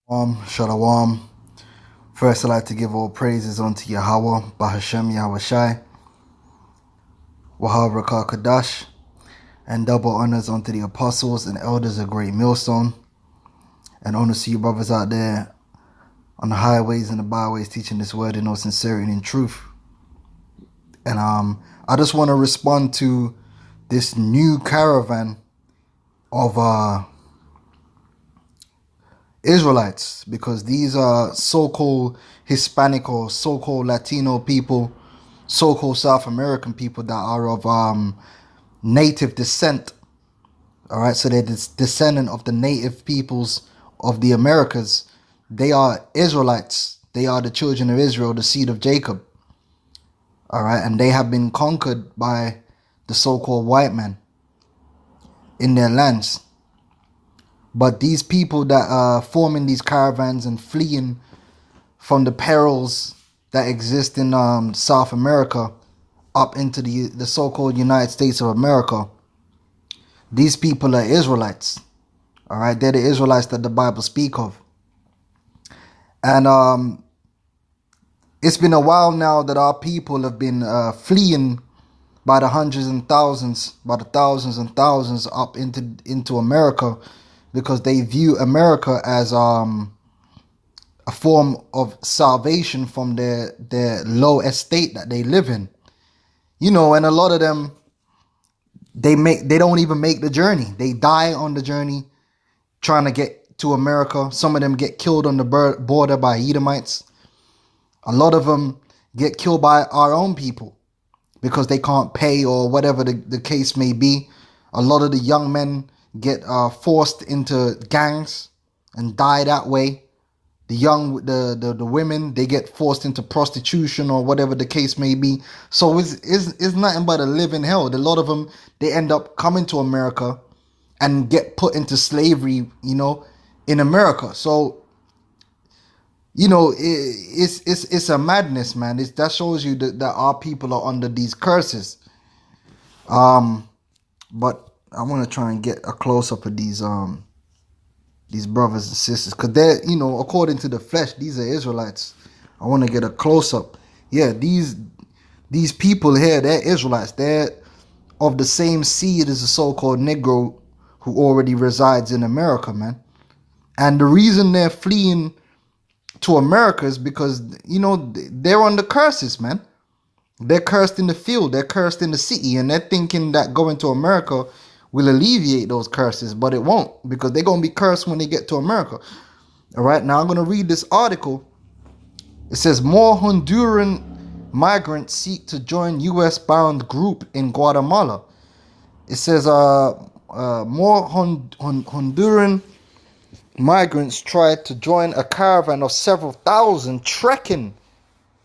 Shalom. First, I'd like to give all praises unto Yahweh, Bahashem Yahweh Shai, Wahab Rakah Kadash, and double honors unto the apostles and elders of Great Millstone, and honors to you brothers out there on the highways and the byways teaching this word in all sincerity and in truth. And I just want to respond to this new caravan of Israelites, because these are so-called Hispanic or so-called Latino people, so-called South American people that are of native descent. All right, so they're descendant of the native peoples of the Americas. They are Israelites. They are the children of Israel, the seed of Jacob. All right, and they have been conquered by the so-called white man in their lands. But these people that are forming these caravans and fleeing from the perils that exist in South America up into the so-called United States of America, these people are Israelites. All right, they're the Israelites that the Bible speak of. And it's been a while now that our people have been fleeing by the hundreds and thousands, by the thousands and thousands up into America, because they view America as a form of salvation from their low estate that they live in. You know, and a lot of them, they don't even make the journey. They die on the journey trying to get to America. Some of them get killed on the border by Edomites. A lot of them get killed by our own people because they can't pay or whatever the case may be. A lot of the young men get forced into gangs and die that way. The women, they get forced into prostitution or whatever the case may be. So it's nothing but a living hell. A lot of them, they end up coming to America and get put into slavery, you know, in America. So, you know, it's a madness, man. That shows you that our people are under these curses. But I want to try and get a close up of these brothers and sisters, because they're, you know, according to the flesh, these are Israelites. I want to get a close up. Yeah, these people here, they're Israelites. They're of the same seed as the so-called Negro who already resides in America, man. And the reason they're fleeing to America is because, you know, they're under curses, man. They're cursed in the field, they're cursed in the city, and they're thinking that going to America will alleviate those curses, but it won't, because they're going to be cursed when they get to America. All right, now I'm going to read this article. It says, more Honduran migrants seek to join U.S.-bound group in Guatemala. It says, more Honduran migrants tried to join a caravan of several thousand trekking.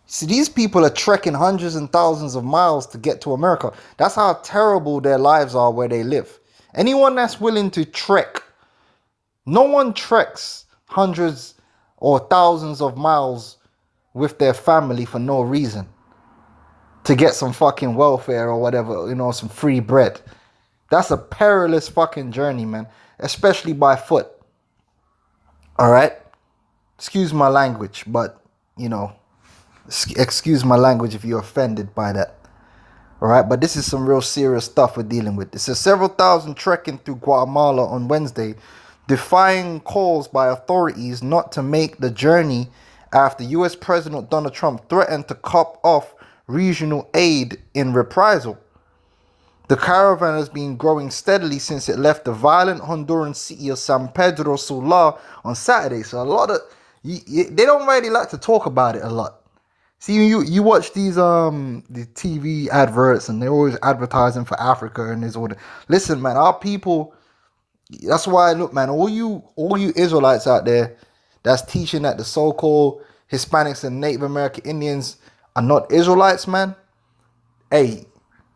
See, these people are trekking hundreds and thousands of miles to get to America. That's how terrible their lives are where they live. Anyone that's willing to trek, no one treks hundreds or thousands of miles with their family for no reason. To get some fucking welfare or whatever, you know, some free bread. That's a perilous fucking journey, man. Especially by foot. Alright? Excuse my language, but, you know, excuse my language if you're offended by that. All right, but this is some real serious stuff we're dealing with. It says several thousand trekking through Guatemala on Wednesday, defying calls by authorities not to make the journey after U.S. President Donald Trump threatened to cut off regional aid in reprisal. The caravan has been growing steadily since it left the violent Honduran city of San Pedro Sula on Saturday. So a lot of they don't really like to talk about it a lot. See, you watch these the TV adverts, and they're always advertising for Africa and this order. Listen, man, our people. That's why, look, man, all you Israelites out there that's teaching that the so-called Hispanics and Native American Indians are not Israelites, man. Hey,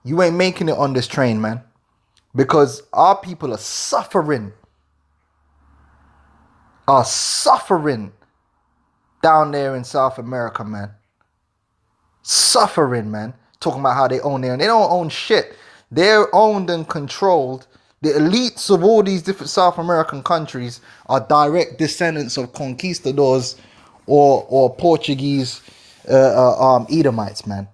you ain't making it on this train, man, because our people are suffering down there in South America, man. Suffering, man. Talking about how they own their own. They don't own shit. They're owned and controlled The elites of all these different South American countries are direct descendants of conquistadors or Portuguese Edomites, man.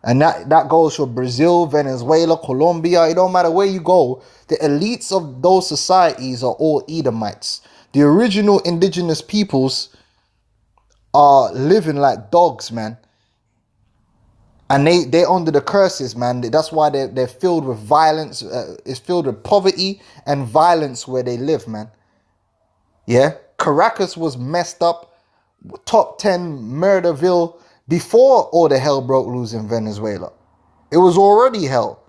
And that goes for Brazil, Venezuela, Colombia. It don't matter where you go. The elites of those societies are all Edomites. The original indigenous peoples are living like dogs, man. And they're under the curses, man. That's why they're filled with violence. It's filled with poverty and violence where they live, man. Yeah? Caracas was messed up. Top 10 murderville before all the hell broke loose in Venezuela. It was already hell.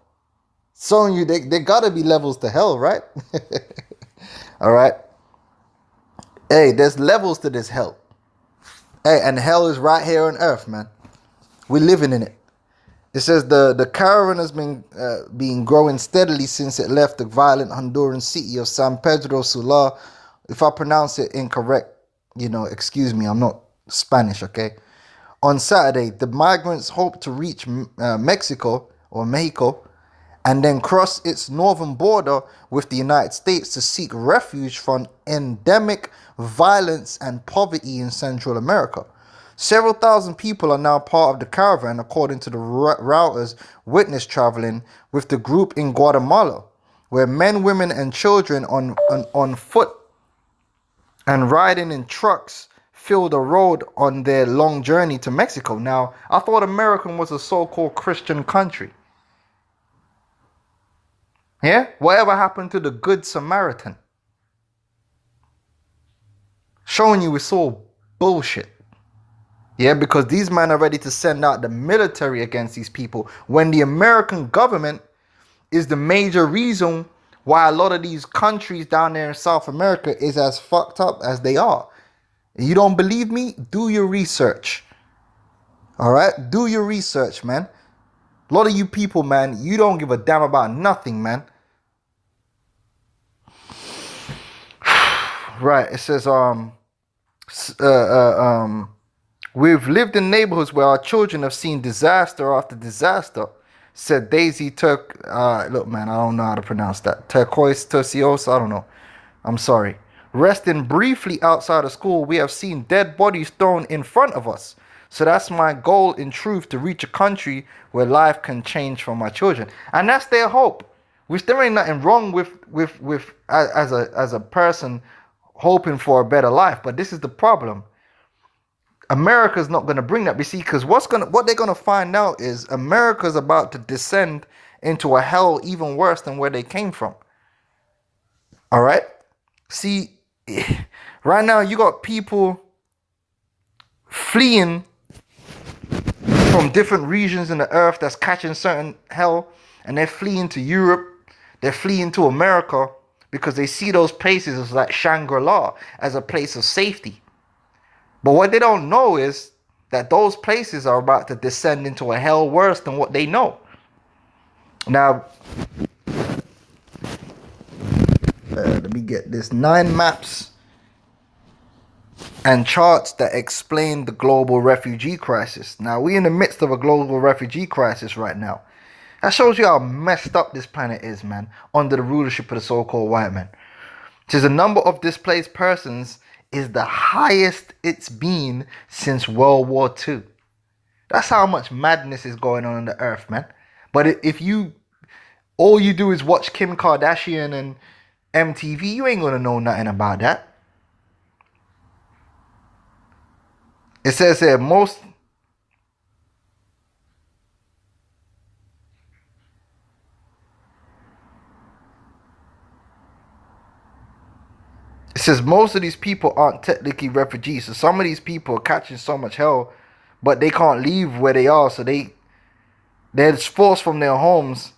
So you, they gotta be levels to hell, right? All right. Hey, there's levels to this hell. Hey, and hell is right here on earth, man. We're living in it. It says the caravan has been growing steadily since it left the violent Honduran city of San Pedro Sula. If I pronounce it incorrect, excuse me, I'm not Spanish, okay? On Saturday, the migrants hope to reach Mexico and then cross its northern border with the United States to seek refuge from endemic violence and poverty in Central America. Several thousand people are now part of the caravan, according to the routers witnessed traveling with the group in Guatemala, where men, women, and children on foot and riding in trucks fill the road on their long journey to Mexico. Now, I thought America was a so-called Christian country. Yeah? Whatever happened to the Good Samaritan? Showing you it's all bullshit. Yeah, because these men are ready to send out the military against these people when the American government is the major reason why a lot of these countries down there in South America is as fucked up as they are. You don't believe me? Do your research. All right? Do your research, man. A lot of you people, man, you don't give a damn about nothing, man. Right, it says, we've lived in neighborhoods where our children have seen disaster after disaster, said Daisy look, man, I don't know how to pronounce that. Turquoise Tercios, I don't know. I'm sorry. Resting briefly outside of school, we have seen dead bodies thrown in front of us. So that's my goal in truth, to reach a country where life can change for my children. And that's their hope. Which there ain't nothing wrong with as a person hoping for a better life. But this is the problem. America's not going to bring that. You see, because what they're going to find out is America's about to descend into a hell even worse than where they came from. All right? See, right now you got people fleeing from different regions in the earth that's catching certain hell, and they're fleeing to Europe, they're fleeing to America because they see those places as like Shangri-La, as a place of safety. But what they don't know is that those places are about to descend into a hell worse than what they know. Now, let me get this. 9 maps and charts that explain the global refugee crisis. Now, we're in the midst of a global refugee crisis right now. That shows you how messed up this planet is, man, under the rulership of the so-called white man. It says the number of displaced persons is the highest it's been since World War II. That's how much madness is going on the earth, man. But if all you do is watch Kim Kardashian and MTV, you ain't gonna know nothing about that. It says here, most of these people aren't technically refugees. So some of these people are catching so much hell, but they can't leave where they are. So they're forced from their homes,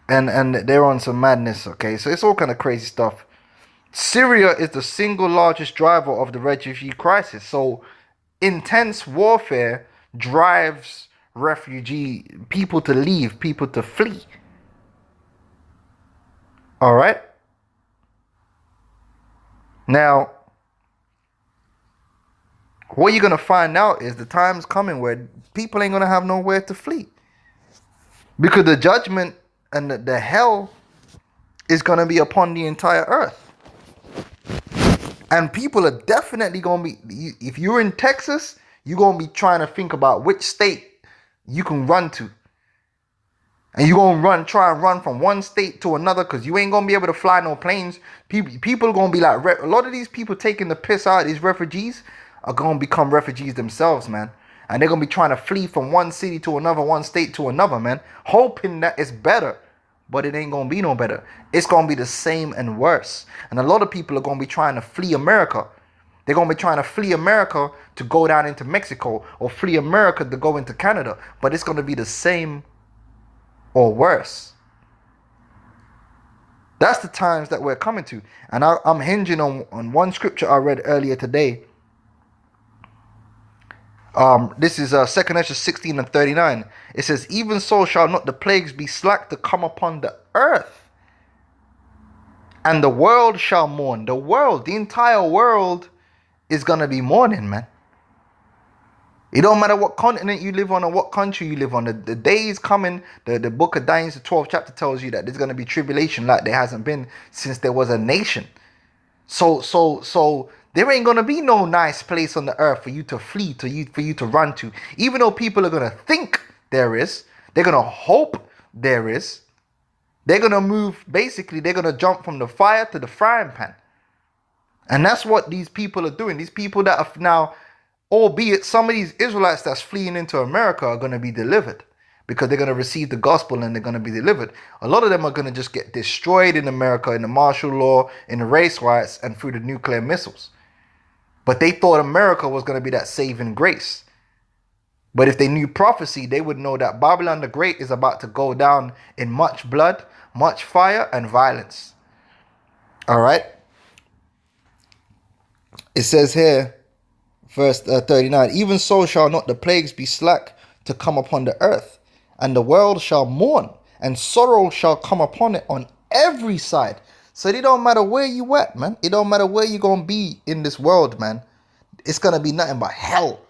and they're on some madness. Okay, so it's all kind of crazy stuff. Syria is the single largest driver of the refugee crisis. So intense warfare drives refugee people to leave, people to flee. All right. Now, what you're going to find out is the time's coming where people ain't going to have nowhere to flee. Because the judgment and the hell is going to be upon the entire earth. And people are definitely going to be, if you're in Texas, you're going to be trying to think about which state you can run to. And you're going to try and run from one state to another, because you ain't going to be able to fly no planes. People are going to be like, a lot of these people taking the piss out of these refugees are going to become refugees themselves, man. And they're going to be trying to flee from one city to another, one state to another, man. Hoping that it's better. But it ain't going to be no better. It's going to be the same and worse. And a lot of people are going to be trying to flee America. They're going to be trying to flee America to go down into Mexico, or flee America to go into Canada. But it's going to be the same or worse. That's the times that we're coming to. And I'm hinging on one scripture I read earlier today. This is 2 Ezra 16 and 39. It says, even so shall not the plagues be slack to come upon the earth, and the world shall mourn. The entire world is going to be mourning, man. It don't matter what continent you live on or what country you live on. The day is coming. The book of Daniel, the 12th chapter, tells you that there's going to be tribulation like there hasn't been since there was a nation. So there ain't going to be no nice place on the earth for you to flee to, for you to run to. Even though people are going to think there is, they're going to hope there is. They're going to move, basically, they're going to jump from the fire to the frying pan. And that's what these people are doing. These people that are now, albeit some of these Israelites that's fleeing into America are going to be delivered, because they're going to receive the gospel and they're going to be delivered. A lot of them are going to just get destroyed in America, in the martial law, in the race riots, and through the nuclear missiles. But they thought America was going to be that saving grace. But if they knew prophecy, they would know that Babylon the Great is about to go down in much blood, much fire, and violence. All right. It says here, verse 39, even so shall not the plagues be slack to come upon the earth, and the world shall mourn, and sorrow shall come upon it on every side. So it don't matter where you at, man. It don't matter where you going to be in this world, man. It's going to be nothing but hell.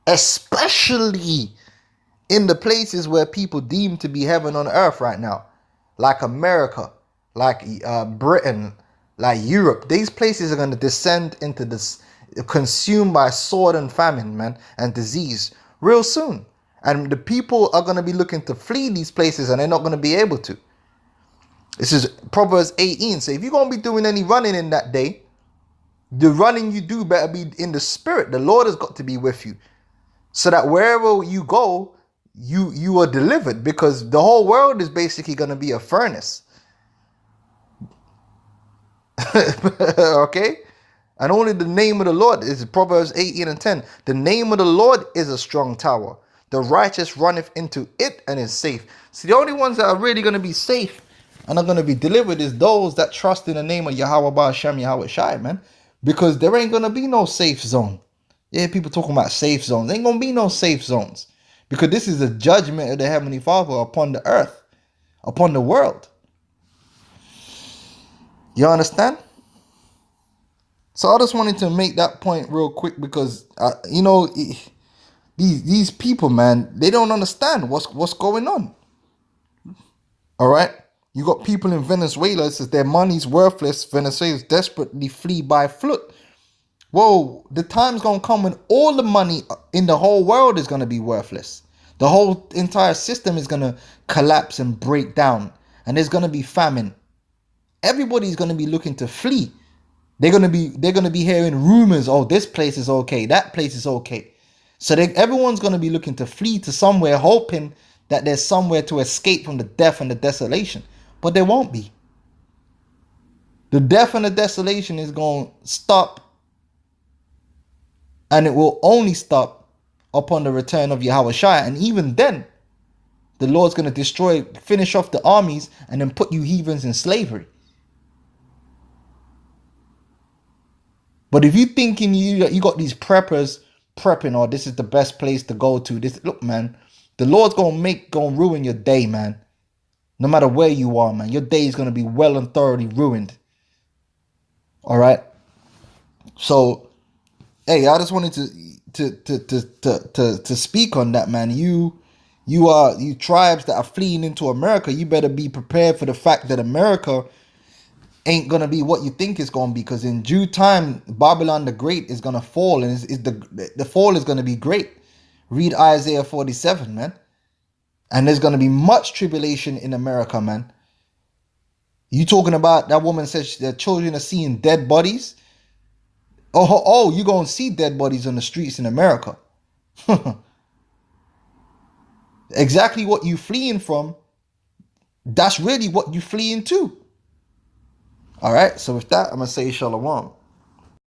Especially in the places where people deem to be heaven on earth right now. Like America, like Britain, like Europe. These places are going to descend into this, consumed by sword and famine, man, and disease real soon. And the people are going to be looking to flee these places, and they're not going to be able to. This is Proverbs 18. So if you're going to be doing any running in that day, the running you do better be in the spirit. The Lord has got to be with you, so that wherever you go, you are delivered, because the whole world is basically going to be a furnace. Okay? And only the name of the Lord is Proverbs 18 and 10. The name of the Lord is a strong tower. The righteous runneth into it and is safe. See, the only ones that are really going to be safe and are going to be delivered is those that trust in the name of Yahweh Ba'ashem Yahweh Shai, man. Because there ain't going to be no safe zone. Yeah, people talking about safe zones. There ain't going to be no safe zones. Because this is a judgment of the Heavenly Father upon the earth, upon the world. You understand? So I just wanted to make that point real quick, because, these people, man, they don't understand what's going on. All right? You got people in Venezuela, it says their money's worthless. Venezuelans desperately flee by foot. Whoa, the time's going to come when all the money in the whole world is going to be worthless. The whole entire system is going to collapse and break down. And there's going to be famine. Everybody's going to be looking to flee. They're going to be hearing rumors. Oh, this place is okay. That place is okay. So everyone's going to be looking to flee to somewhere, hoping that there's somewhere to escape from the death and the desolation. But there won't be. The death and the desolation is going to stop. And it will only stop upon the return of Yahweh Shai. And even then, the Lord's going to finish off the armies, and then put you heathens in slavery. But if you thinking you got these preppers prepping, or this is the best place to go to, look, man, the Lord's gonna ruin your day, man. No matter where you are, man, your day is gonna be well and thoroughly ruined. All right. So, hey, I just wanted to speak on that, man. You you tribes that are fleeing into America, you better be prepared for the fact that America ain't gonna be what you think it's gonna be, because in due time Babylon the Great is gonna fall, and the fall is gonna be great. Read Isaiah 47, man. And there's gonna be much tribulation in America, man. You talking about that woman says their children are seeing dead bodies? Oh, you gonna see dead bodies on the streets in America. Exactly what you fleeing from, that's really what you fleeing to. All right, so with that, I'm gonna say shalom.